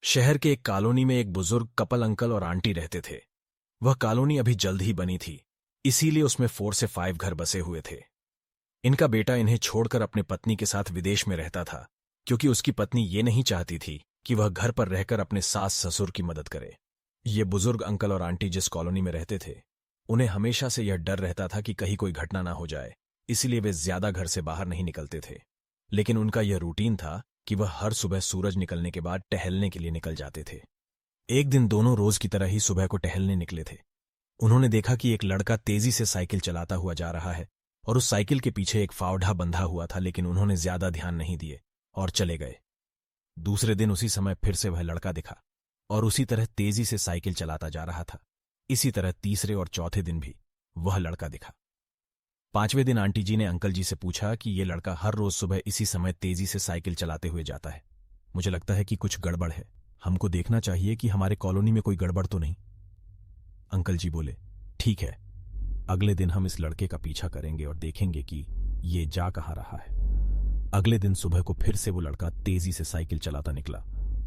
शहर के एक कॉलोनी में एक बुजुर्ग कपल अंकल और आंटी रहते थे। वह कॉलोनी अभी जल्द ही बनी थी, इसीलिए उसमें 4 से 5 घर बसे हुए थे। इनका बेटा इन्हें छोड़कर अपने पत्नी के साथ विदेश में रहता था, क्योंकि उसकी पत्नी ये नहीं चाहती थी कि वह घर पर रहकर अपने सास ससुर की मदद करे। ये बुजुर्ग अंकल और आंटी जिस कॉलोनी में रहते थे, उन्हें हमेशा से यह डर रहता था कि कहीं कोई घटना ना हो जाए, इसलिए वे ज्यादा घर से बाहर नहीं निकलते थे। लेकिन उनका यह रूटीन था कि वह हर सुबह सूरज निकलने के बाद टहलने के लिए निकल जाते थे। एक दिन दोनों रोज की तरह ही सुबह को टहलने निकले थे। उन्होंने देखा कि एक लड़का तेजी से साइकिल चलाता हुआ जा रहा है और उस साइकिल के पीछे एक फावड़ा बंधा हुआ था, लेकिन उन्होंने ज्यादा ध्यान नहीं दिए और चले गए। दूसरे दिन उसी समय फिर से वह लड़का दिखा और उसी तरह तेजी से साइकिल चलाता जा रहा था। इसी तरह तीसरे और चौथे दिन भी वह लड़का दिखा। 5वें दिन आंटी जी ने अंकल जी से पूछा कि ये लड़का हर रोज सुबह इसी समय तेजी से साइकिल चलाते हुए जाता है। मुझे लगता है कि कुछ गड़बड़ है, हमको देखना चाहिए कि हमारे कॉलोनी में कोई गड़बड़ तो नहीं। अंकल जी बोले, ठीक है, अगले दिन हम इस लड़के का पीछा करेंगे और देखेंगे कि ये जा कहाँ रहा है। अगले दिन सुबह को फिर से वो लड़का तेजी से साइकिल चलाता निकला।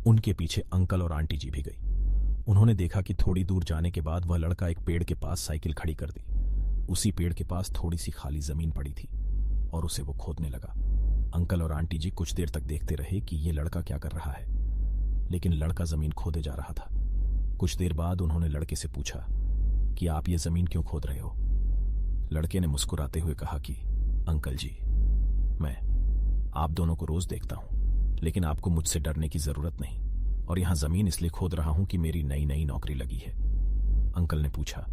उनके पीछे अंकल और आंटी जी भी गई। उन्होंने देखा कि थोड़ी दूर जाने के बाद वह लड़का एक पेड़ के पास साइकिल खड़ी कर दी। उसी पेड़ के पास थोड़ी सी खाली जमीन पड़ी थी और उसे वो खोदने लगा। अंकल और आंटी जी कुछ देर तक देखते रहे कि ये लड़का क्या कर रहा है, लेकिन लड़का जमीन खोदे जा रहा था। कुछ देर बाद उन्होंने लड़के से पूछा कि आप ये जमीन क्यों खोद रहे हो। लड़के ने मुस्कुराते हुए कहा कि अंकल जी, मैं आप दोनों को रोज देखता हूं, लेकिन आपको मुझसे डरने की जरूरत नहीं, और यहां जमीन इसलिए खोद रहा हूं कि मेरी नई नई नौकरी लगी है। अंकल ने पूछा,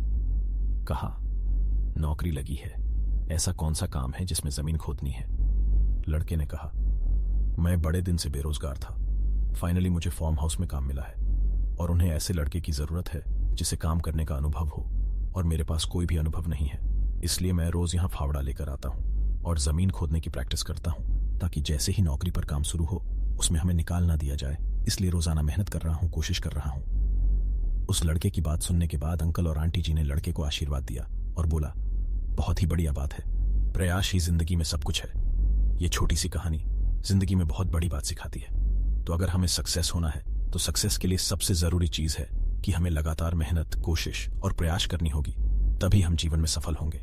कहा नौकरी लगी है, ऐसा कौन सा काम है जिसमें जमीन खोदनी है। लड़के ने कहा, मैं बड़े दिन से बेरोजगार था, फाइनली मुझे फार्म हाउस में काम मिला है और उन्हें ऐसे लड़के की जरूरत है जिसे काम करने का अनुभव हो, और मेरे पास कोई भी अनुभव नहीं है। इसलिए मैं रोज यहाँ फावड़ा लेकर आता हूँ और जमीन खोदने की प्रैक्टिस करता हूँ, ताकि जैसे ही नौकरी पर काम शुरू हो उसमें हमें निकाल ना दिया जाए। इसलिए रोजाना मेहनत कर रहा हूँ, कोशिश कर रहा हूँ। उस लड़के की बात सुनने के बाद अंकल और आंटी जी ने लड़के को आशीर्वाद दिया और बोला, बहुत ही बढ़िया बात है, प्रयास ही जिंदगी में सब कुछ है। ये छोटी सी कहानी जिंदगी में बहुत बड़ी बात सिखाती है। तो अगर हमें सक्सेस होना है तो सक्सेस के लिए सबसे जरूरी चीज है कि हमें लगातार मेहनत, कोशिश और प्रयास करनी होगी, तभी हम जीवन में सफल होंगे।